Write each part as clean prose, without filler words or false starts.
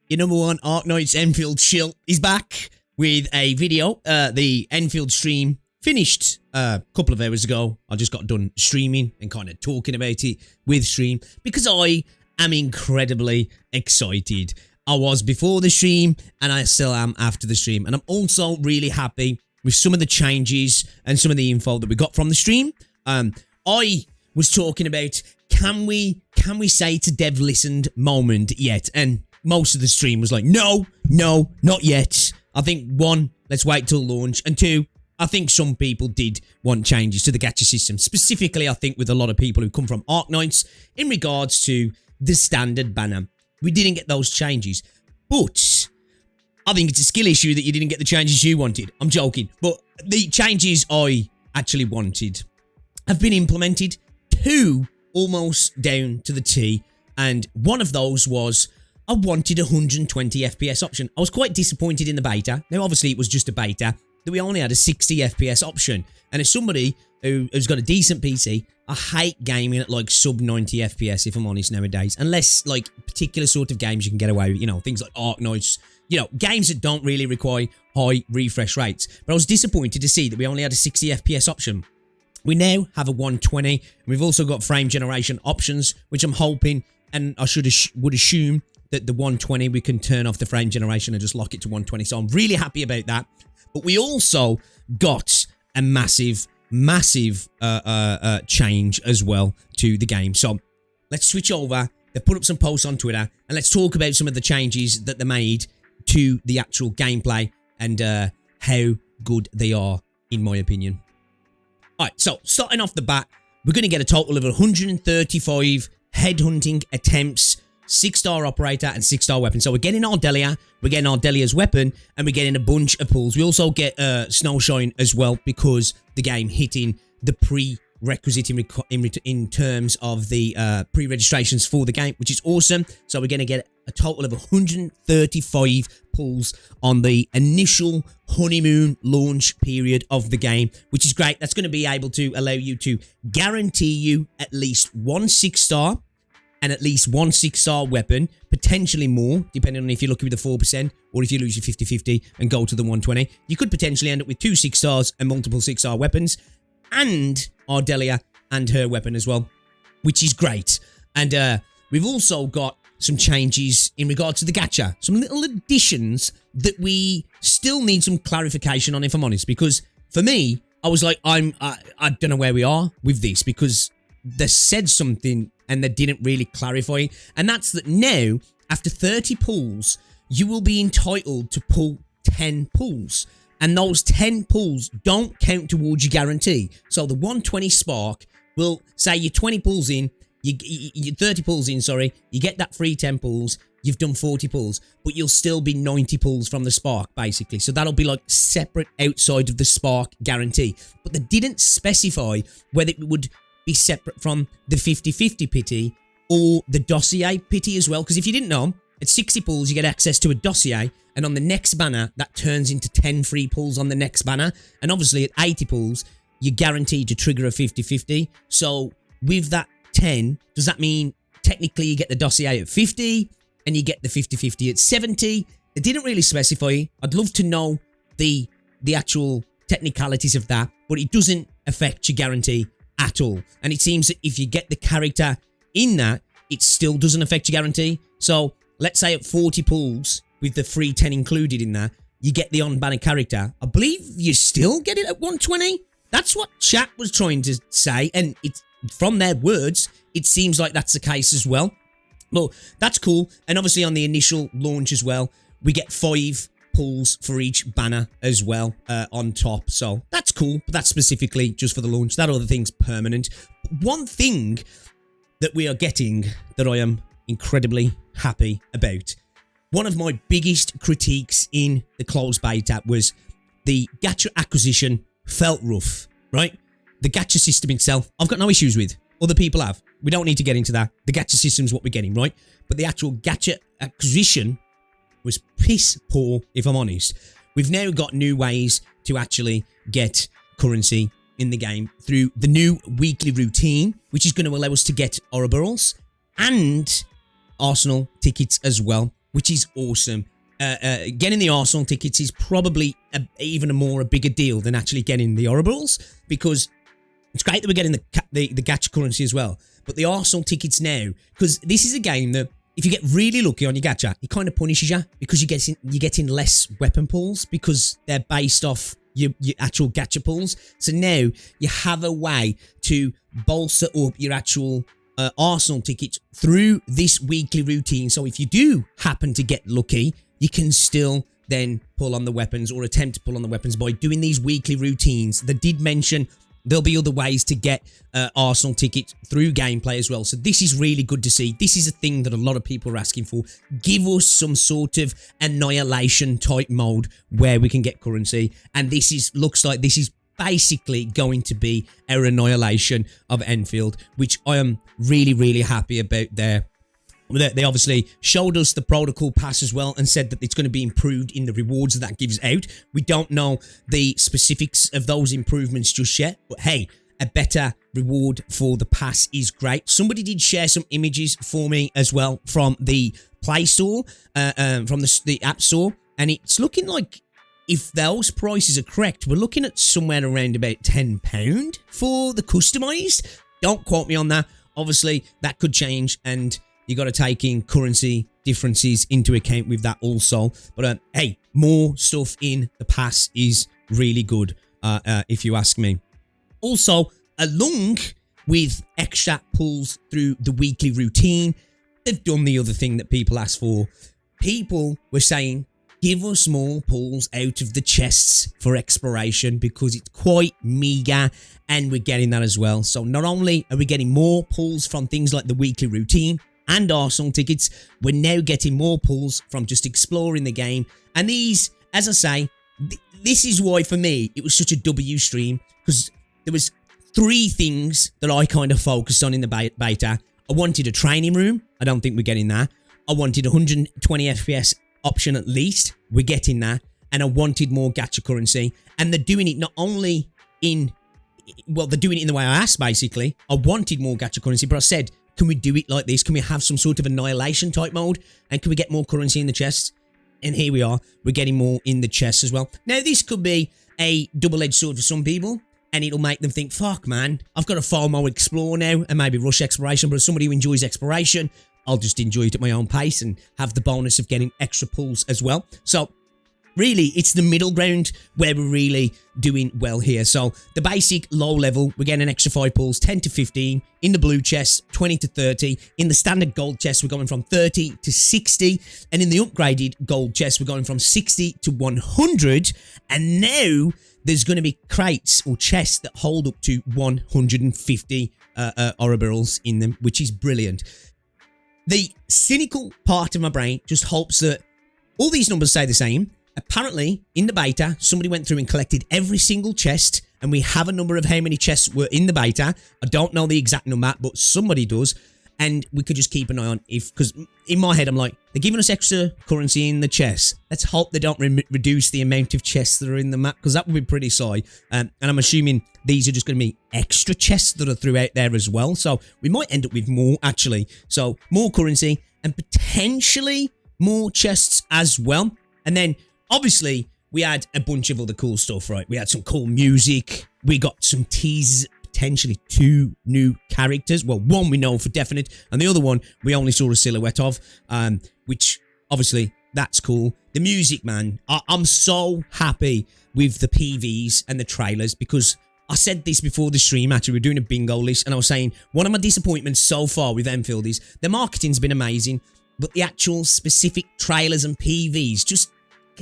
Your number one Arknights Endfield shill is back with a video. The Enfield stream finished a couple of hours ago. I just got done streaming and kind of talking about it with stream because I am incredibly excited. I was before the stream and I still am after the stream. And I'm also really happy with some of the changes and some of the info that we got from the stream. I was talking about, can we say it's a dev listened moment yet? And most of the stream was like, no, not yet. I think one, let's wait till launch. And two, I think some people did want changes to the gacha system. Specifically, I think with a lot of people who come from Arknights in regards to the standard banner. We didn't get those changes. But I think it's a skill issue that you didn't get the changes you wanted. I'm joking. But the changes I actually wanted have been implemented. Two almost down to the T. And one of those was I wanted a 120 FPS option. I was quite disappointed in the beta. Now, obviously, it was just a beta. That we only had a 60 FPS option. And as somebody who's got a decent PC, I hate gaming at like sub 90 FPS, if I'm honest, nowadays. Unless like particular sort of games you can get away with, you know, things like Arknights, you know, games that don't really require high refresh rates. But I was disappointed to see that we only had a 60 FPS option. We now have a 120. We've also got frame generation options, which I'm hoping, and I would assume that the 120 we can turn off the frame generation and just lock it to 120. So I'm really happy about that. But we also got a massive change as well to the game. So let's switch over. They've put up some posts on Twitter and let's talk about some of the changes that they made to the actual gameplay and how good they are, in my opinion. Alright, so starting off the bat, we're going to get a total of 135 headhunting attempts, 6-star operator and 6-star weapon. So we're getting Ardelia, we're getting Ardelia's weapon, and we're getting a bunch of pulls. We also get Snowshine as well because the game hitting the prerequisite in terms of the pre-registrations for the game, which is awesome. So we're going to get a total of 135 pulls on the initial honeymoon launch period of the game, which is great. That's going to be able to allow you to guarantee you at least one 6-star and at least one 6-star weapon, potentially more, depending on if you're lucky with the 4% or if you lose your 50-50 and go to the 120. You could potentially end up with 2 6-stars and multiple 6-star weapons, and Ardelia and her weapon as well, which is great. And we've also got some changes in regards to the gacha, some little additions that we still need some clarification on, if I'm honest, because for me, I was like, I don't know where we are with this, because they said something and they didn't really clarify. And that's that now, after 30 pulls, you will be entitled to pull 10 pulls. And those 10 pulls don't count towards your guarantee. So the 120 spark will say you're 20 pulls in, you're 30 pulls in, sorry, you get that free 10 pulls, you've done 40 pulls, but you'll still be 90 pulls from the spark, basically. So that'll be like separate outside of the spark guarantee. But they didn't specify whether it would be separate from the 50-50 pity or the dossier pity as well. Because if you didn't know, at 60 pulls, you get access to a dossier, and on the next banner, that turns into 10 free pulls on the next banner. And obviously, at 80 pulls, you're guaranteed to trigger a 50-50. So with that 10, does that mean technically you get the dossier at 50 and you get the 50-50 at 70? They didn't really specify. I'd love to know the actual technicalities of that, but it doesn't affect your guarantee at all. And it seems that if you get the character in that, it still doesn't affect your guarantee. So let's say at 40 pulls with the free 10 included in that, you get the on-banner character. I believe you still get it at 120. That's what chat was trying to say, and it's from their words, it seems like that's the case as well. Well, that's cool. And obviously on the initial launch as well, we get 5 pulls for each banner as well on top. So that's cool, but that's specifically just for the launch. That other thing's permanent. One thing that we are getting that I am incredibly happy about, one of my biggest critiques in the closed beta was the gacha acquisition felt rough, right? The gacha system itself, I've got no issues with. Other people have. We don't need to get into that. The gacha system's what we're getting, right? But the actual gacha acquisition was piss poor, if I'm honest. We've now got new ways to actually get currency in the game through the new weekly routine, which is going to allow us to get Ouroboros and Arsenal tickets as well, which is awesome. Getting the Arsenal tickets is probably even a bigger deal than actually getting the Oracles, because it's great that we're getting the gacha currency as well. But the Arsenal tickets now, because this is a game that if you get really lucky on your gacha, it kind of punishes you, because you're getting less weapon pulls because they're based off your actual gacha pulls. So now you have a way to bolster up your actual Arsenal tickets through this weekly routine. So if you do happen to get lucky, you can still then pull on the weapons, or attempt to pull on the weapons, by doing these weekly routines. They did mention there'll be other ways to get Arsenal tickets through gameplay as well. So this is really good to see. This is a thing that a lot of people are asking for. Give us some sort of annihilation type mode where we can get currency. And this looks like this is basically going to be our annihilation of Endfield, which I am really, really happy about there. They obviously showed us the protocol pass as well, and said that it's going to be improved in the rewards that gives out. We don't know the specifics of those improvements just yet, but hey, a better reward for the pass is great. Somebody did share some images for me as well from the Play Store, from the App Store, and it's looking like, if those prices are correct, we're looking at somewhere around about £10 for the customized. Don't quote me on that. Obviously, that could change, and you got to take in currency differences into account with that also. But hey, more stuff in the pass is really good, if you ask me. Also, along with extra pulls through the weekly routine, they've done the other thing that people asked for. People were saying, give us more pulls out of the chests for exploration, because it's quite meager, and we're getting that as well. So not only are we getting more pulls from things like the weekly routine and Arsenal tickets, we're now getting more pulls from just exploring the game. And these, as I say, this is why for me it was such a W stream, because there was 3 things that I kind of focused on in the beta. I wanted a training room. I don't think we're getting that. I wanted 120 FPS option at least. We're getting that. And I wanted more gacha currency. And they're doing it not only in, well, they're doing it in the way I asked, basically. I wanted more gacha currency, but I said, can we do it like this? Can we have some sort of annihilation type mode? And can we get more currency in the chests? And here we are. We're getting more in the chests as well. Now, this could be a double-edged sword for some people, and it'll make them think, fuck, man, I've got to FOMO explore now and maybe rush exploration. But as somebody who enjoys exploration, I'll just enjoy it at my own pace and have the bonus of getting extra pulls as well. So really, it's the middle ground where we're really doing well here. So the basic low level, we're getting an extra 5 pulls, 10 to 15. In the blue chest, 20 to 30. In the standard gold chest, we're going from 30 to 60. And in the upgraded gold chest, we're going from 60 to 100. And now there's going to be crates or chests that hold up to 150 Ouroboros in them, which is brilliant. The cynical part of my brain just hopes that all these numbers stay the same. Apparently, in the beta, somebody went through and collected every single chest, and we have a number of how many chests were in the beta. I don't know the exact number, but somebody does, and we could just keep an eye on if, because in my head, I'm like, they're giving us extra currency in the chests. Let's hope they don't reduce the amount of chests that are in the map, because that would be pretty sly. And I'm assuming these are just going to be extra chests that are throughout there as well, so we might end up with more, actually. So, more currency, and potentially more chests as well. And then obviously, we had a bunch of other cool stuff, right? We had some cool music. We got some teasers, potentially 2 new characters. Well, one we know for definite, and the other one we only saw a silhouette of, which obviously, that's cool. The music, man, I'm so happy with the PVs and the trailers, because I said this before the stream, actually, we were doing a bingo list, and I was saying, one of my disappointments so far with Endfield is the marketing's been amazing, but the actual specific trailers and PVs just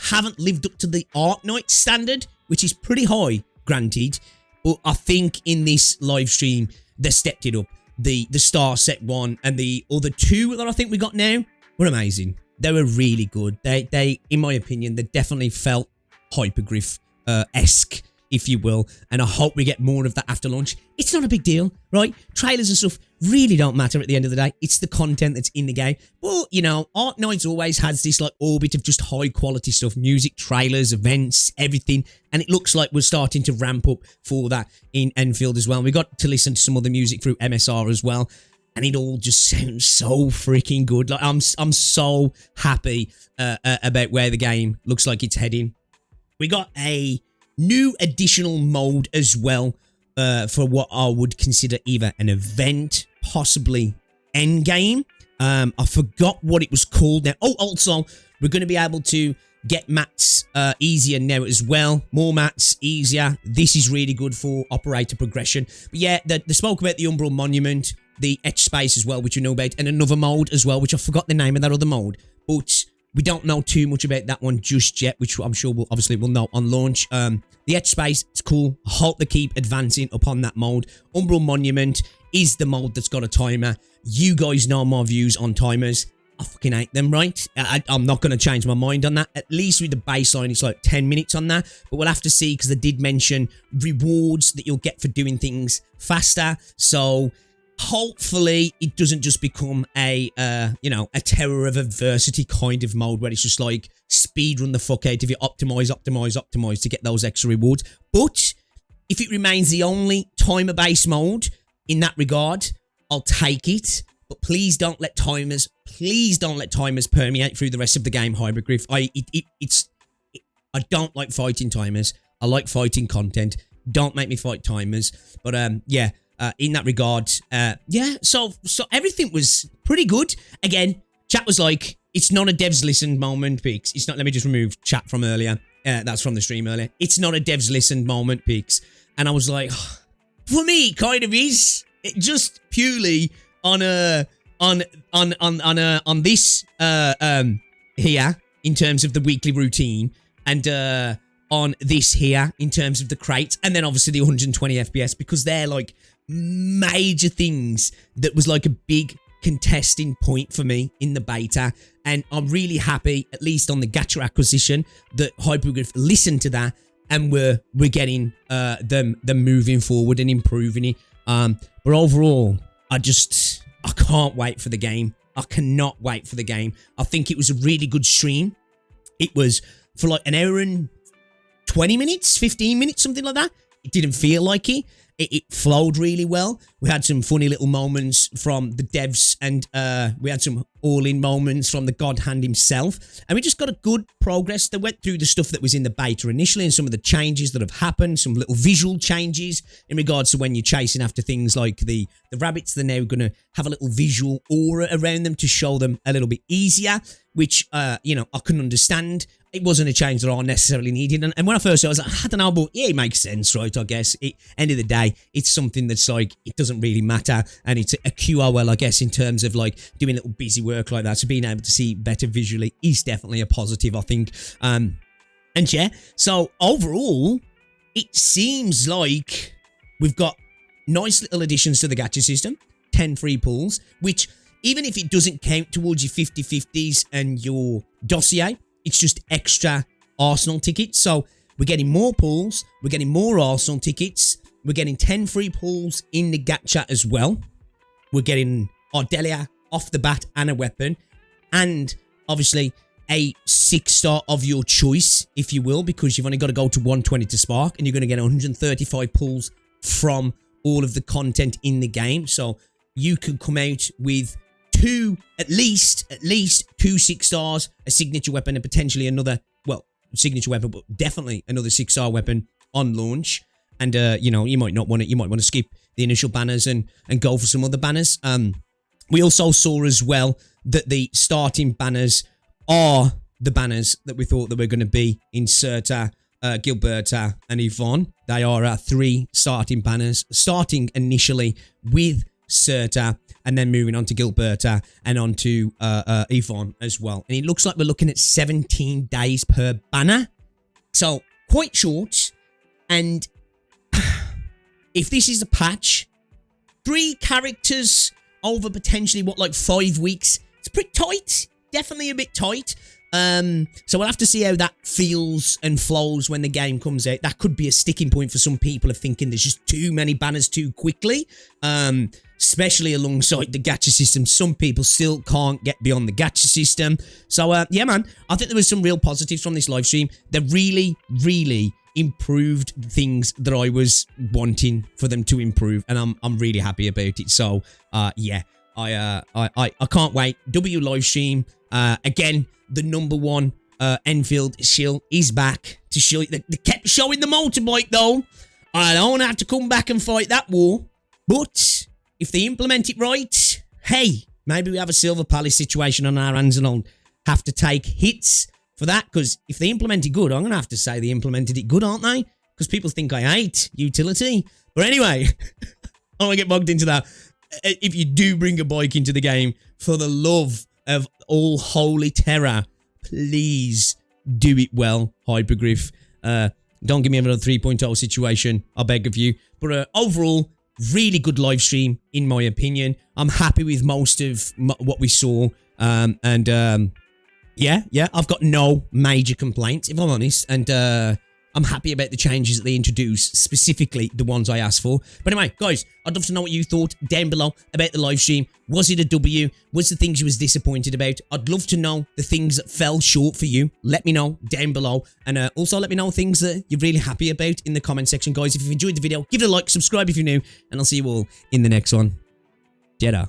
haven't lived up to the Arknights standard, which is pretty high, granted. But I think in this live stream, they stepped it up. The Star Set one and the other 2 that I think we got now were amazing. They were really good. They, in my opinion, they definitely felt Hypergryph-esque, if you will, and I hope we get more of that after launch. It's not a big deal, right? Trailers and stuff really don't matter at the end of the day. It's the content that's in the game. Well, you know, Arknights always has this like orbit of just high quality stuff, music, trailers, events, everything, and it looks like we're starting to ramp up for that in Endfield as well. We got to listen to some other music through MSR as well. and it all just sounds so freaking good. Like I'm so happy about where the game looks like it's heading. We got a new additional mode as well for what I would consider either an event, possibly Endgame. I forgot what it was called now. Oh, also, we're going to be able to get mats easier now as well. More mats, easier. This is really good for operator progression. But yeah, they spoke about the Umbral Monument, the etch space as well, which you know about, and another mode as well, which I forgot the name of that other mode. But we don't know too much about that one just yet, which I'm sure we'll know on launch. The etch space is cool. I hope they keep advancing upon that mode. Umbral Monument is the mode that's got a timer. You guys know my views on timers. I fucking hate them, right? I'm not going to change my mind on that. At least with the baseline, it's like 10 minutes on that. But we'll have to see, because they did mention rewards that you'll get for doing things faster. So hopefully it doesn't just become a terror of adversity kind of mode where it's just like speed run the fuck out of you, optimize to get those extra rewards. But if it remains the only timer-based mode in that regard, I'll take it. But please don't let timers permeate through the rest of the game, Hypergryph. I don't like fighting timers. I like fighting content. Don't make me fight timers. But yeah, in that regard, yeah. So everything was pretty good. Again, chat was like, it's not a devs listened moment, Peaks. It's not. Let me just remove chat from earlier. That's from the stream earlier. It's not a devs listened moment, Peaks. And I was like, for me, it kind of is. It just purely on this here in terms of the weekly routine, and on this here in terms of the crates, and then obviously the 120 FPS, because they're like major things that was like a big contesting point for me in the beta. And I'm really happy, at least on the Gacha acquisition, that Hypergryph listened to that, and we're getting them moving forward and improving it. But overall, I can't wait for the game. I cannot wait for the game. I think it was a really good stream. It was for like an hour and 20 minutes, 15 minutes, something like that. It didn't feel like it. It flowed really well. We had some funny little moments from the devs, and we had some all-in moments from the God Hand himself. And we just got a good progress. They went through the stuff that was in the beta initially and some of the changes that have happened, some little visual changes in regards to when you're chasing after things like the rabbits. They're now going to have a little visual aura around them to show them a little bit easier, which, I can understand. It wasn't a change that I necessarily needed. And when I first saw it, I was like, I don't know, but yeah, it makes sense, right? I guess. End of the day, it's something that's like, it doesn't really matter. And it's a QOL, I guess, in terms of like doing little busy work like that. So being able to see better visually is definitely a positive, I think. And yeah, so overall, it seems like we've got nice little additions to the gacha system. 10 free pulls, which even if it doesn't count towards your 50/50s and your dossier, it's just extra Arsenal tickets. So we're getting more pulls. We're getting more Arsenal tickets. We're getting 10 free pulls in the gacha as well. We're getting Ardelia off the bat and a weapon. And obviously a 6-star of your choice, if you will, because you've only got to go to 120 to spark, and you're going to get 135 pulls from all of the content in the game. So you can come out with at least 2 6-stars, a signature weapon, and potentially another, well, signature weapon, but definitely another 6-star weapon on launch. And you might not want it. You might want to skip the initial banners and go for some other banners. We also saw as well that the starting banners are the banners that we thought that were going to be in Serta, Gilberta, and Yvonne. They are our 3 starting banners, starting initially with Serta, and then moving on to Gilberta and on to Yvonne as well. And it looks like we're looking at 17 days per banner. So, quite short. And if this is a patch, 3 characters over potentially, 5 weeks? It's pretty tight. Definitely a bit tight. So we'll have to see how that feels and flows when the game comes out. That could be a sticking point for some people of thinking there's just too many banners too quickly. Especially alongside the gacha system. Some people still can't get beyond the gacha system. So, yeah, man, I think there was some real positives from this live stream. They really, really improved things that I was wanting for them to improve, and I'm really happy about it. So, yeah, I can't wait. W live stream. Again, the #1 Enfield shill is back to show. They kept showing the motorbike though. I don't have to come back and fight that war. But if they implement it right, hey, maybe we have a Silver Palace situation on our hands and I'll have to take hits for that. Because if they implement it good, I'm going to have to say they implemented it good, aren't they? Because people think I hate utility. But anyway, I don't want to get bogged into that. If you do bring a bike into the game, for the love of all holy terror, please do it well, Hypergryph. Don't give me another 3.0 situation, I beg of you. But overall, really good live stream, in my opinion. I'm happy with most of what we saw. Yeah, I've got no major complaints, if I'm honest. And I'm happy about the changes that they introduced, specifically the ones I asked for. But anyway, guys, I'd love to know what you thought down below about the live stream. Was it a W? Was the things you was disappointed about? I'd love to know the things that fell short for you. Let me know down below. And also let me know things that you're really happy about in the comment section, guys. If you've enjoyed the video, give it a like, subscribe if you're new, and I'll see you all in the next one. Jedi.